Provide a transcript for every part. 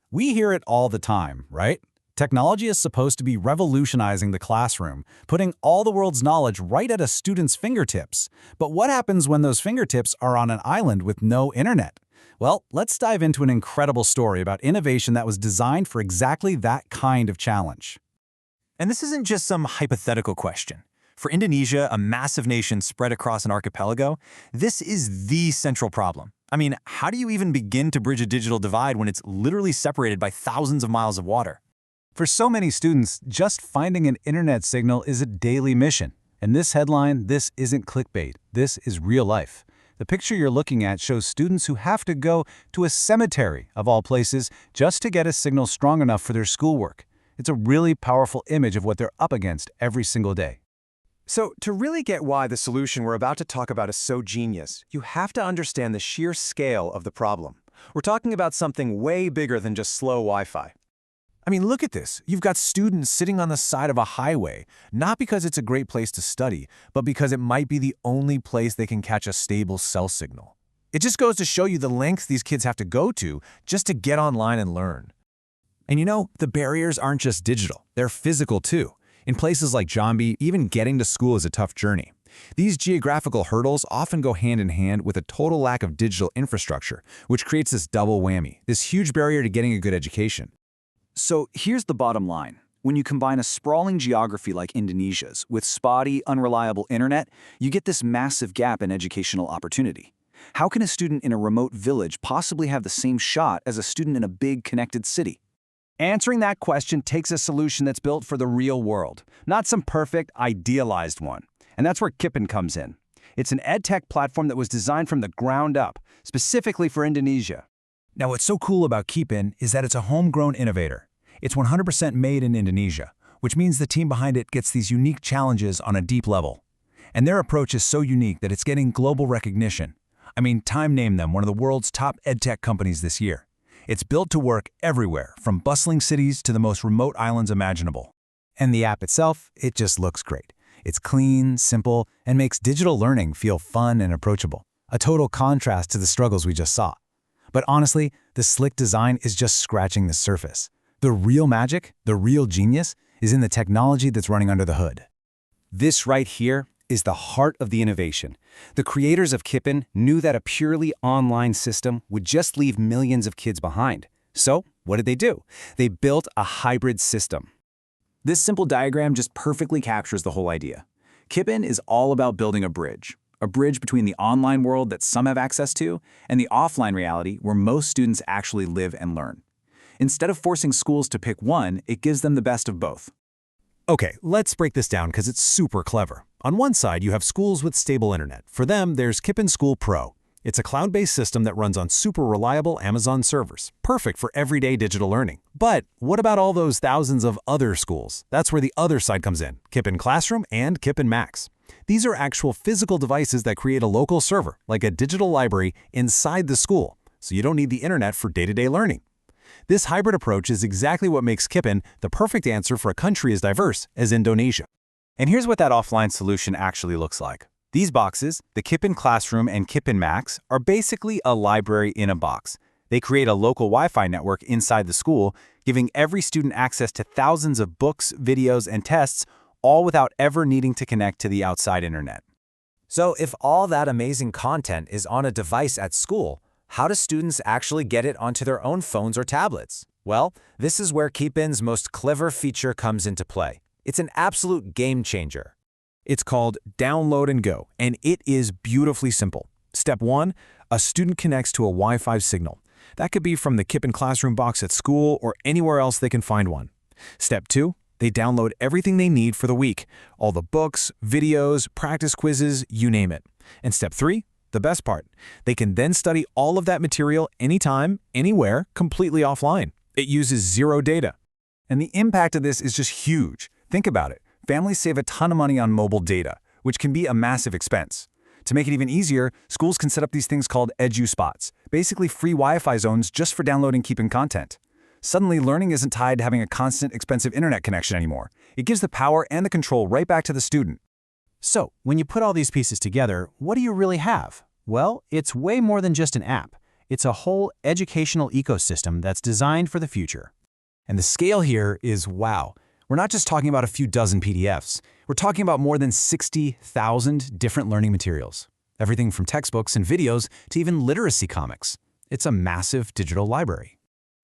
We hear it all the time, right? Technology is supposed to be revolutionizing the classroom, putting all the world's knowledge right at a student's fingertips. But what happens when those fingertips are on an island with no internet? Well, let's dive into an incredible story about innovation that was designed for exactly that kind of challenge. And this isn't just some hypothetical question. For Indonesia, a massive nation spread across an archipelago, this is the central problem. I mean, how do you even begin to bridge a digital divide when it's literally separated by thousands of miles of water? For so many students, just finding an internet signal is a daily mission. In this headline, this isn't clickbait. This is real life. The picture you're looking at shows students who have to go to a cemetery, of all places, just to get a signal strong enough for their schoolwork. It's a really powerful image of what they're up against every single day. So, to really get why the solution we're about to talk about is so genius, you have to understand the sheer scale of the problem. We're talking about something way bigger than just slow Wi-Fi. I mean, look at this. You've got students sitting on the side of a highway, not because it's a great place to study, but because it might be the only place they can catch a stable cell signal. It just goes to show you the lengths these kids have to go to just to get online and learn. And you know, the barriers aren't just digital, they're physical too. In places like Jambi, even getting to school is a tough journey. These geographical hurdles often go hand in hand with a total lack of digital infrastructure, which creates this double whammy, this huge barrier to getting a good education. So here's the bottom line. When you combine a sprawling geography like Indonesia's with spotty, unreliable internet, you get this massive gap in educational opportunity. How can a student in a remote village possibly have the same shot as a student in a big, connected city? Answering that question takes a solution that's built for the real world, not some perfect, idealized one. And that's where Kipin comes in. It's an EdTech platform that was designed from the ground up, specifically for Indonesia. Now, what's so cool about Kipin is that it's a homegrown innovator. It's 100% made in Indonesia, which means the team behind it gets these unique challenges on a deep level. And their approach is so unique that it's getting global recognition. I mean, Time named them one of the world's top EdTech companies this year. It's built to work everywhere, from bustling cities to the most remote islands imaginable. And the app itself, it just looks great. It's clean, simple, and makes digital learning feel fun and approachable. A total contrast to the struggles we just saw. But honestly, the slick design is just scratching the surface. The real magic, the real genius, is in the technology that's running under the hood. This right here is the heart of the innovation. The creators of Kipin knew that a purely online system would just leave millions of kids behind. So, what did they do? They built a hybrid system. This simple diagram just perfectly captures the whole idea. Kipin is all about building a bridge between the online world that some have access to and the offline reality where most students actually live and learn. Instead of forcing schools to pick one, it gives them the best of both. Okay, let's break this down because it's super clever. On one side, you have schools with stable internet. For them, there's Kipin School Pro. It's a cloud-based system that runs on super reliable Amazon servers, perfect for everyday digital learning. But what about all those thousands of other schools? That's where the other side comes in, Kipin Classroom and Kipin Max. These are actual physical devices that create a local server, like a digital library, inside the school, so you don't need the internet for day-to-day learning. This hybrid approach is exactly what makes Kipin the perfect answer for a country as diverse as Indonesia. And here's what that offline solution actually looks like. These boxes, the Kipin Classroom and Kipin Max, are basically a library in a box. They create a local Wi-Fi network inside the school, giving every student access to thousands of books, videos, and tests, all without ever needing to connect to the outside internet. So if all that amazing content is on a device at school, how do students actually get it onto their own phones or tablets? Well, this is where Kipin's most clever feature comes into play. It's an absolute game changer. It's called Download and Go, and it is beautifully simple. Step 1, a student connects to a Wi-Fi signal. That could be from the Kipin Classroom box at school or anywhere else they can find one. Step 2, they download everything they need for the week, all the books, videos, practice quizzes, you name it. And step 3, the best part, they can then study all of that material anytime, anywhere, completely offline. It uses zero data. And the impact of this is just huge. Think about it. Families save a ton of money on mobile data, which can be a massive expense. To make it even easier, schools can set up these things called edu spots, basically free Wi-Fi zones just for downloading Kipin content. Suddenly, learning isn't tied to having a constant, expensive internet connection anymore. It gives the power and the control right back to the student. So, when you put all these pieces together, what do you really have? Well, it's way more than just an app. It's a whole educational ecosystem that's designed for the future. And the scale here is wow. We're not just talking about a few dozen PDFs. We're talking about more than 60,000 different learning materials. Everything from textbooks and videos to even literacy comics. It's a massive digital library.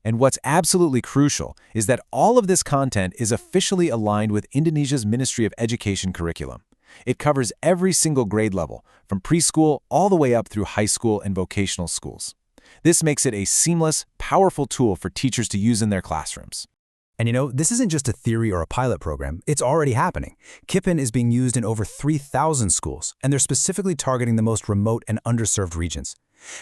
And what's absolutely crucial is that all of this content is officially aligned with Indonesia's Ministry of Education curriculum. It covers every single grade level, from preschool all the way up through high school and vocational schools. This makes it a seamless, powerful tool for teachers to use in their classrooms. And you know, this isn't just a theory or a pilot program. It's already happening. Kipin is being used in over 3,000 schools, and they're specifically targeting the most remote and underserved regions.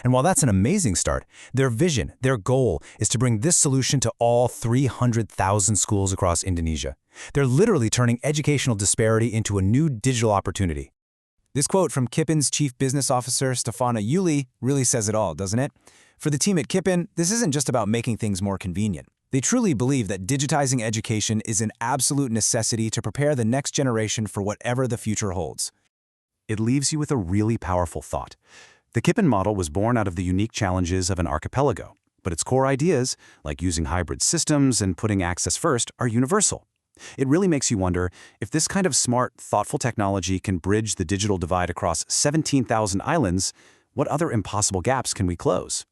And while that's an amazing start, their vision, their goal, is to bring this solution to all 300,000 schools across Indonesia. They're literally turning educational disparity into a new digital opportunity. This quote from Kipin's Chief Business Officer, Stefana Yuli, really says it all, doesn't it? For the team at Kipin, this isn't just about making things more convenient. They truly believe that digitizing education is an absolute necessity to prepare the next generation for whatever the future holds. It leaves you with a really powerful thought. The Kipin model was born out of the unique challenges of an archipelago, but its core ideas, like using hybrid systems and putting access first, are universal. It really makes you wonder if this kind of smart, thoughtful technology can bridge the digital divide across 17,000 islands, what other impossible gaps can we close?